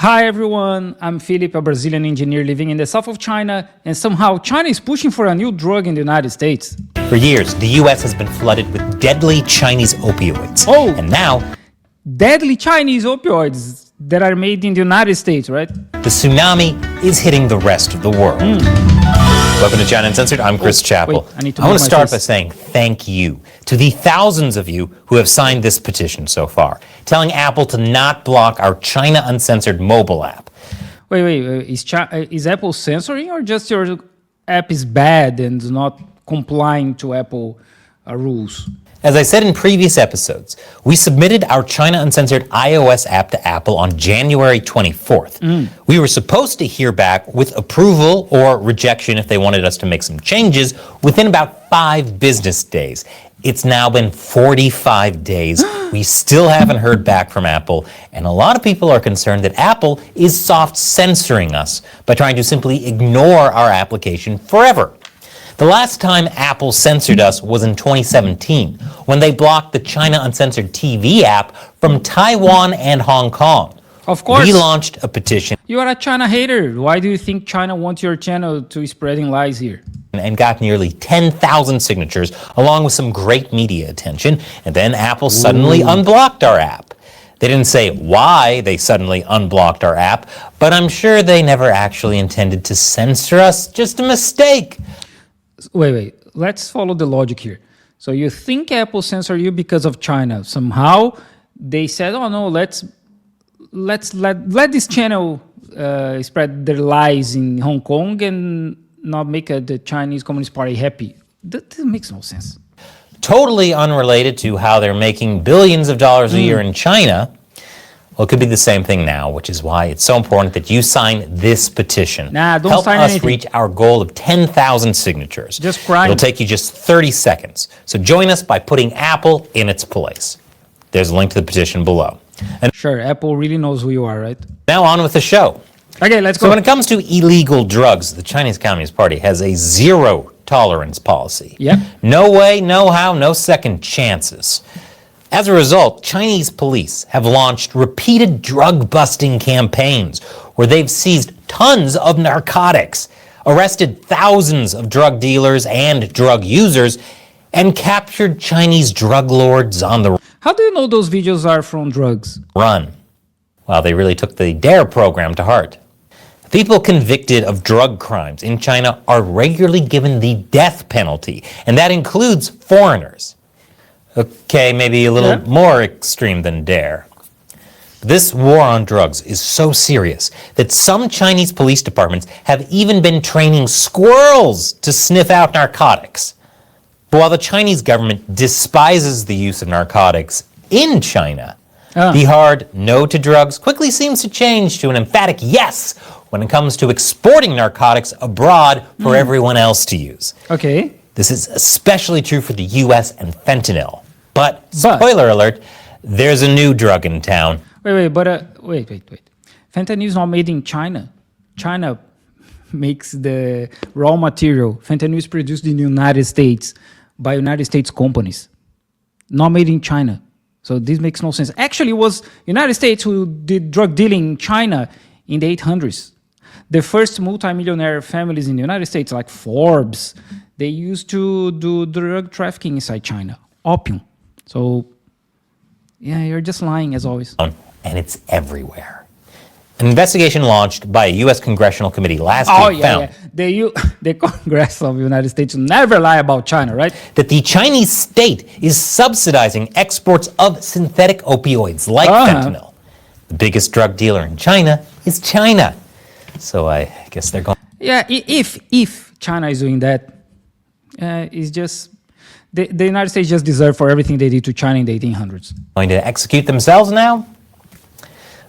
Hi everyone, I'm Philip, a Brazilian engineer living in the south of China, and somehow China is pushing for a new drug in the United States. For years, the US has been flooded with deadly Chinese opioids. Oh! And now, Deadly Chinese opioids that are made in the United States, right? the tsunami is hitting the rest of the world. Welcome to China Uncensored. I'm Chris Chappell. wait, I need to want move to my start face. by saying thank you to the thousands of you who have signed this petition so far, telling Apple to not block our China Uncensored mobile app. Wait, is Apple censoring or just your app is bad and not complying to Apple rules? As I said in previous episodes, we submitted our China Uncensored iOS app to Apple on January 24th. We were supposed to hear back with approval or rejection if they wanted us to make some changes within about 5 business days. It's now been 45 days. We still haven't heard back from Apple, and a lot of people are concerned that Apple is soft censoring us by trying to simply ignore our application forever. The last time Apple censored us was in 2017, when they blocked the China Uncensored TV app from Taiwan and Hong Kong. Of course. We launched a petition You are a China hater. Why do you think China wants your channel to spreading lies here? and got nearly 10,000 signatures, along with some great media attention, and then Apple suddenly unblocked our app. They didn't say why they suddenly unblocked our app, but I'm sure they never actually intended to censor us. Just a mistake. Wait. Let's follow the logic here. So you think Apple censored you because of China. Somehow they said, oh no, let's let this channel spread their lies in Hong Kong and not make the Chinese Communist Party happy. That makes no sense. Totally unrelated to how they're making billions of dollars a year in China. Well, it could be the same thing now, which is why it's so important that you sign this petition. Nah, don't Help sign us anything. reach our goal of 10,000 signatures. Just cry. It'll take you just 30 seconds. So join us by putting Apple in its place. There's a link to the petition below. And Sure, Apple really knows who you are, right? now on with the show. Okay, let's So go. when it comes to illegal drugs, the Chinese Communist Party has a zero tolerance policy. Yep. No way, no how, no second chances. As a result, Chinese police have launched repeated drug-busting campaigns where they've seized tons of narcotics, arrested thousands of drug dealers and drug users, and captured Chinese drug lords on the How do you know those videos are from drugs? run. Well, they really took the DARE program to heart. People convicted of drug crimes in China are regularly given the death penalty, and that includes foreigners. Okay, maybe a little more extreme than DARE. This war on drugs is so serious that some Chinese police departments have even been training squirrels to sniff out narcotics. But while the Chinese government despises the use of narcotics in China, the hard no to drugs quickly seems to change to an emphatic yes when it comes to exporting narcotics abroad for everyone else to use. Okay. This is especially true for the US and fentanyl. But spoiler alert, there's a new drug in town. Wait. Fentanyl is not made in China. China makes the raw material. Fentanyl is produced in the United States by United States companies, not made in China. So this makes no sense. Actually, it was United States who did drug dealing in China in the 800s. The first multimillionaire families in the United States, like Forbes, they used to do drug trafficking inside China, opium. So, yeah, you're just lying as always. And it's everywhere. An investigation launched by a US congressional committee last week found The Congress of the United States never lie about China, right? that the Chinese state is subsidizing exports of synthetic opioids like fentanyl. The biggest drug dealer in China is China. So I guess they're going Yeah, if China is doing that, it's just the United States just deserve for everything they did to China in the 1800s. to execute themselves now?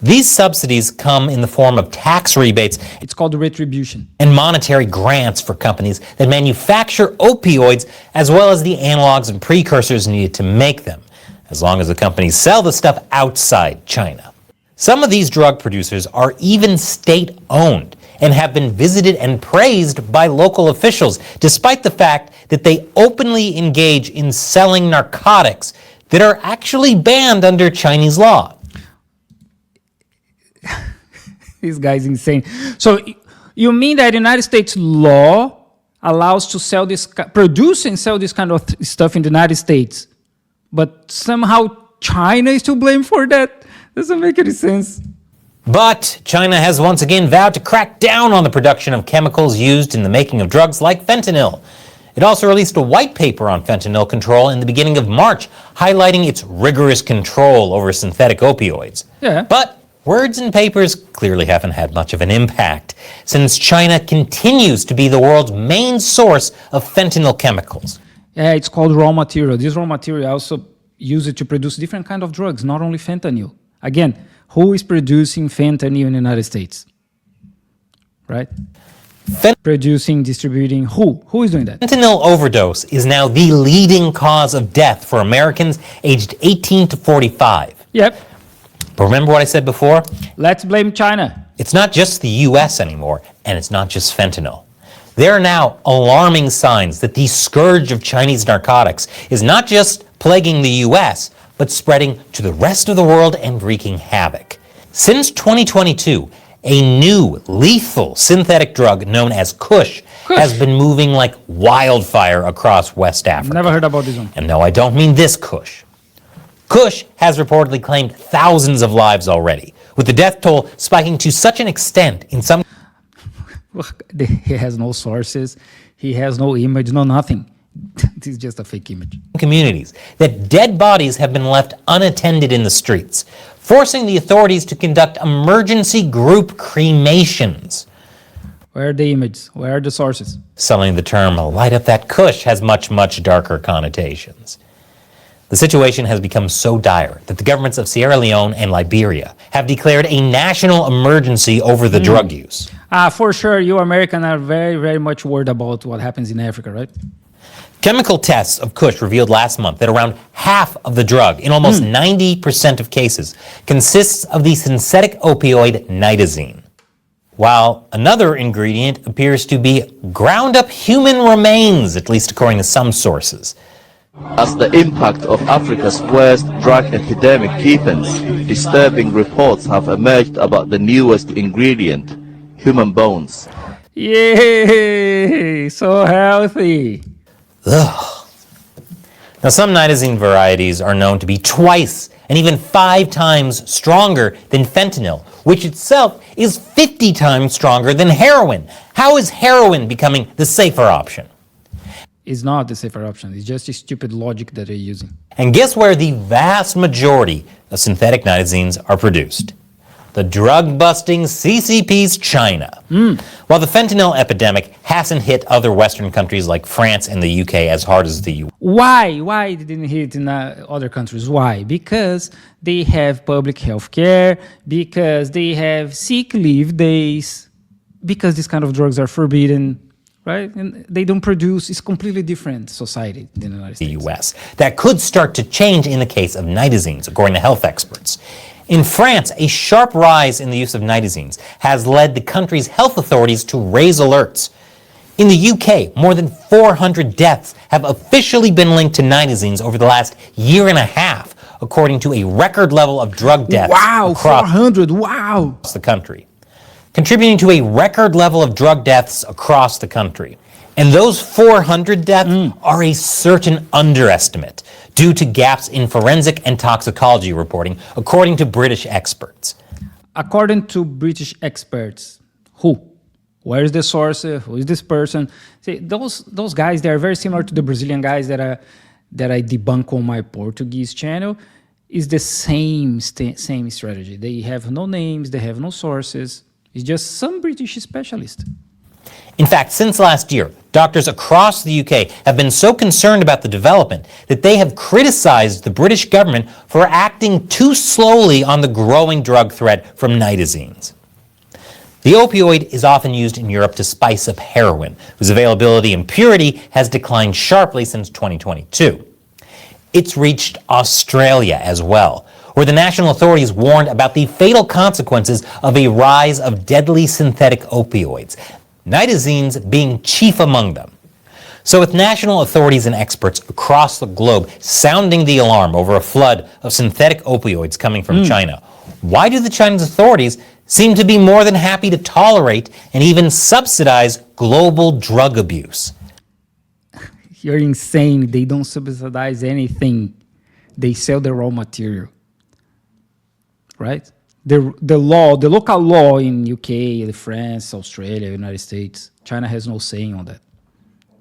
These subsidies come in the form of tax rebates It's called retribution. and monetary grants for companies that manufacture opioids as well as the analogs and precursors needed to make them, as long as the companies sell the stuff outside China. Some of these drug producers are even state-owned and have been visited and praised by local officials, despite the fact that they openly engage in selling narcotics that are actually banned under Chinese law. This guy's insane. So you mean that United States law allows to sell this, produce and sell this kind of stuff in the United States, but somehow China is to blame for that? Doesn't make any sense. But China has once again vowed to crack down on the production of chemicals used in the making of drugs like fentanyl. It also released a white paper on fentanyl control in the beginning of March, highlighting its rigorous control over synthetic opioids. Yeah. But words and papers clearly haven't had much of an impact, since China continues to be the world's main source of fentanyl chemicals. Yeah, it's called raw material. This raw material also use it to produce different kind of drugs, not only fentanyl. Again, who is producing fentanyl in the United States? Right? Producing, distributing, who? Who is doing that? Fentanyl overdose is now the leading cause of death for Americans aged 18 to 45. Yep. But remember what I said before? Let's blame China. It's not just the US anymore, and it's not just fentanyl. There are now alarming signs that the scourge of Chinese narcotics is not just plaguing the US, but spreading to the rest of the world and wreaking havoc. Since 2022, a new lethal synthetic drug known as Kush has been moving like wildfire across West Africa. Never heard about this one. And no, I don't mean this Kush. Kush has reportedly claimed thousands of lives already, with the death toll spiking to such an extent in some He has no sources. He has no image, no nothing. This is just a fake image. communities that dead bodies have been left unattended in the streets, forcing the authorities to conduct emergency group cremations. Where are the images? Where are the sources? Selling the term light up that Kush has much, much darker connotations. The situation has become so dire that the governments of Sierra Leone and Liberia have declared a national emergency over the drug use. For sure, you Americans are very, very much worried about what happens in Africa, right? Chemical tests of Kush revealed last month that around half of the drug, in almost 90% of cases, consists of the synthetic opioid nitazene, while another ingredient appears to be ground-up human remains, at least according to some sources. As the impact of Africa's worst drug epidemic deepens, disturbing reports have emerged about the newest ingredient, human bones. Yay! So healthy. Ugh. Now, some nitazene varieties are known to be twice and even 5 times stronger than fentanyl, which itself is 50 times stronger than heroin. How is heroin becoming the safer option? It's not the safer option. It's just a stupid logic that they're using. And guess where the vast majority of synthetic nitazenes are produced? The drug-busting CCP's China. While the fentanyl epidemic hasn't hit other Western countries like France and the UK as hard as the US. Why? Why it didn't hit in other countries? Why? Because they have public health care, because they have sick leave days, because these kind of drugs are forbidden, right? And they don't produce, it's completely different society than the United States. The US. That could start to change in the case of nitazenes, according to health experts. In France, a sharp rise in the use of nitazenes has led the country's health authorities to raise alerts. In the UK, more than 400 deaths have officially been linked to nitazenes over the last year and a half, according to a record level of drug deaths across 400, wow! the country, contributing to a record level of drug deaths across the country. And those 400 deaths are a certain underestimate due to gaps in forensic and toxicology reporting, according to British experts. According to British experts, who? Where is the source? Who is this person? See, those guys, they are very similar to the Brazilian guys that I debunk on my Portuguese channel. Is the same strategy. They have no names, they have no sources. It's just some British specialist. In fact, since last year, doctors across the UK have been so concerned about the development that they have criticized the British government for acting too slowly on the growing drug threat from nitazenes. The opioid is often used in Europe to spice up heroin, whose availability and purity has declined sharply since 2022. It's reached Australia as well, where the national authorities warned about the fatal consequences of a rise of deadly synthetic opioids, nitazenes being chief among them. So with national authorities and experts across the globe sounding the alarm over a flood of synthetic opioids coming from China, why do the Chinese authorities seem to be more than happy to tolerate and even subsidize global drug abuse? You're insane. They don't subsidize anything. They sell the raw material. Right? The local law in UK, France, Australia, United States, China has no saying on that.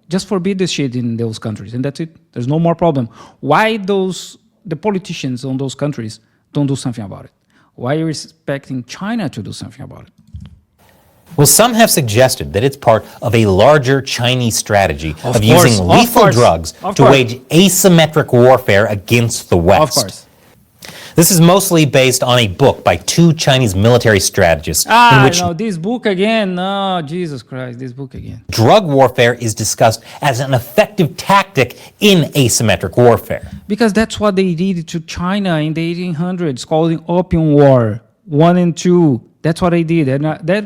Just forbid this shit in those countries, and that's it. There's no more problem. Why the politicians on those countries don't do something about it? Why are you expecting China to do something about it? Well, some have suggested that it's part of a larger Chinese strategy of course, using lethal drugs to wage asymmetric warfare against the West. Of course. This is mostly based on a book by two Chinese military strategists in which this book again. No, Jesus Christ, this book again. drug warfare is discussed as an effective tactic in asymmetric warfare. Because that's what they did to China in the 1800s, called the Opium War 1 and 2. That's what they did. And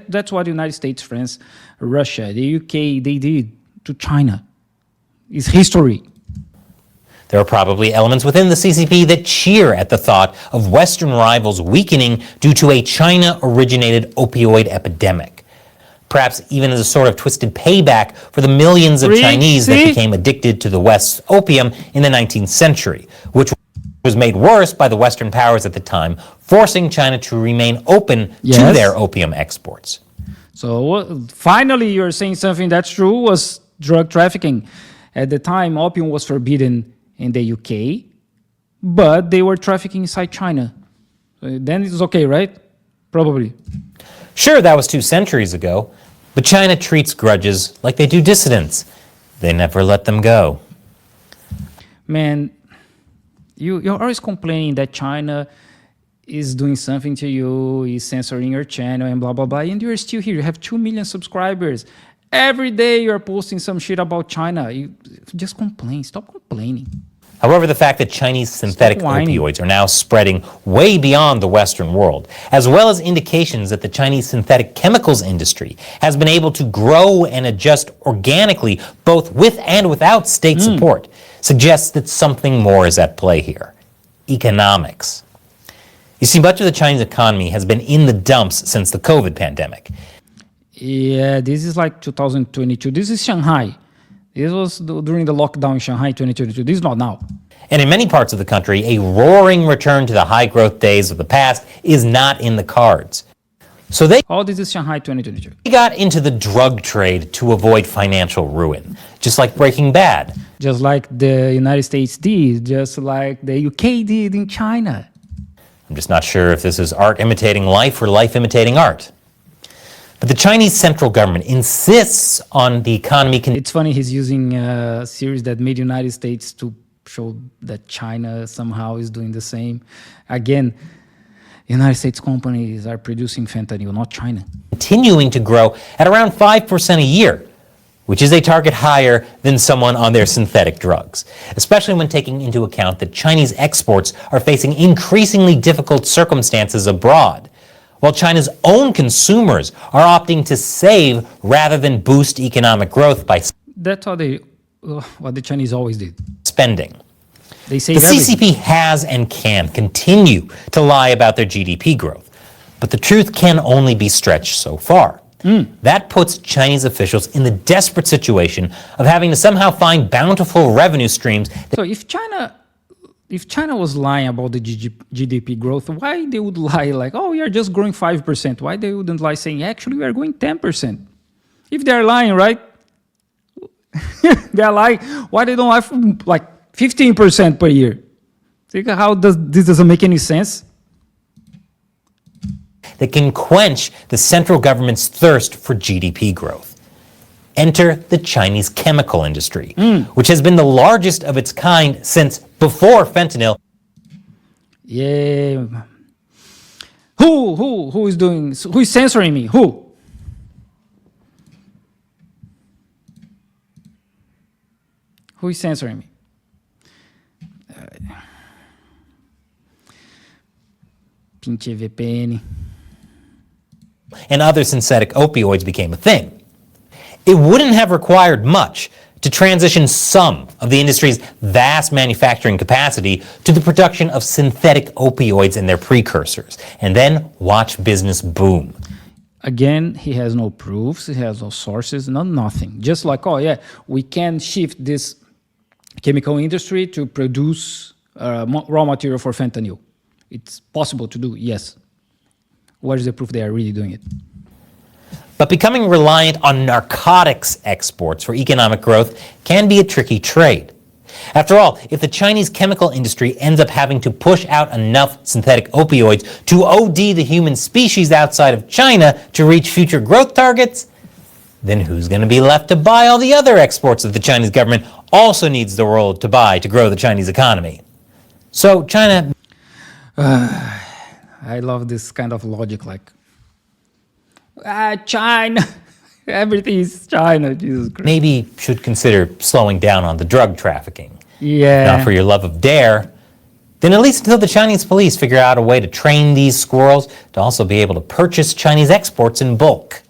that's what the United States, France, Russia, the UK, they did to China. It's history. There are probably elements within the CCP that cheer at the thought of Western rivals weakening due to a China-originated opioid epidemic. Perhaps even as a sort of twisted payback for the millions of Chinese that became addicted to the West's opium in the 19th century, which was made worse by the Western powers at the time, forcing China to remain open to their opium exports. So finally you're saying something that's true, was drug trafficking. At the time, opium was forbidden in the UK, but they were trafficking inside China. Then it's okay, right? Probably. Sure, that was 2 centuries ago, but China treats grudges like they do dissidents. They never let them go. Man, you're always complaining that China is doing something to you, is censoring your channel and blah, blah, blah, and you're still here. You have 2 million subscribers. Every day you're posting some shit about China. You just complain. Stop complaining. However, the fact that Chinese synthetic opioids are now spreading way beyond the Western world, as well as indications that the Chinese synthetic chemicals industry has been able to grow and adjust organically, both with and without state support, suggests that something more is at play here. Economics. You see, much of the Chinese economy has been in the dumps since the COVID pandemic. Yeah, this is like 2022. This is Shanghai. This was during the lockdown in Shanghai 2022. This is not now. And in many parts of the country, a roaring return to the high growth days of the past is not in the cards. So they This is Shanghai 2022. got into the drug trade to avoid financial ruin, just like Breaking Bad. Just like the United States did, just like the UK did in China. I'm just not sure if this is art imitating life or life imitating art. But the Chinese central government insists on the economy. It's funny he's using a series that made United States to show that China somehow is doing the same. Again, United States companies are producing fentanyl, not China. Continuing to grow at around 5% a year, which is a target higher than someone on their synthetic drugs, especially when taking into account that Chinese exports are facing increasingly difficult circumstances abroad, while China's own consumers are opting to save rather than boost economic growth by That's what the Chinese always did. spending. They The save everything. CCP has and can continue to lie about their GDP growth, but the truth can only be stretched so far. That puts Chinese officials in the desperate situation of having to somehow find bountiful revenue streams. So if China was lying about the GDP growth, why they would lie like, oh, we are just growing 5%? Why they wouldn't lie saying, actually, we are growing 10%? If they're lying, right? They're lying. Why they don't lie for like 15% per year? Think how this doesn't make any sense? That can quench the central government's thirst for GDP growth. Enter the Chinese chemical industry, which has been the largest of its kind since before fentanyl. Yeah. Who is censoring me? Who? Who is censoring me? Pinche VPN. And other synthetic opioids became a thing. It wouldn't have required much to transition some of the industry's vast manufacturing capacity to the production of synthetic opioids and their precursors, and then watch business boom. Again, he has no proofs, he has no sources, nothing. Just like, oh yeah, we can shift this chemical industry to produce raw material for fentanyl. It's possible to do, yes. What is the proof they are really doing it? But becoming reliant on narcotics exports for economic growth can be a tricky trade. After all, if the Chinese chemical industry ends up having to push out enough synthetic opioids to OD the human species outside of China to reach future growth targets, then who's going to be left to buy all the other exports that the Chinese government also needs the world to buy to grow the Chinese economy? So China... I love this kind of logic, like, China, everything is China, Jesus Christ. maybe should consider slowing down on the drug trafficking. Yeah. Not for your love of dare, then at least until the Chinese police figure out a way to train these squirrels to also be able to purchase Chinese exports in bulk.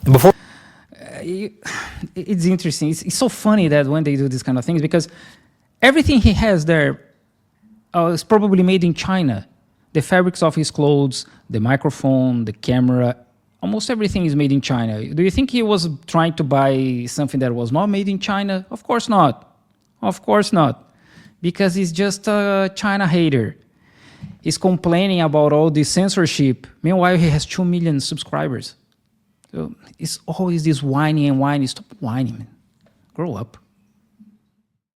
And before It's interesting. It's so funny that when they do these kind of things, because everything he has there is probably made in China. The fabrics of his clothes, the microphone, the camera, almost everything is made in China. Do you think he was trying to buy something that was not made in China? Of course not. Of course not. Because he's just a China hater. He's complaining about all this censorship. Meanwhile, he has 2 million subscribers. So it's always this whining and whining. Stop whining, man. Grow up.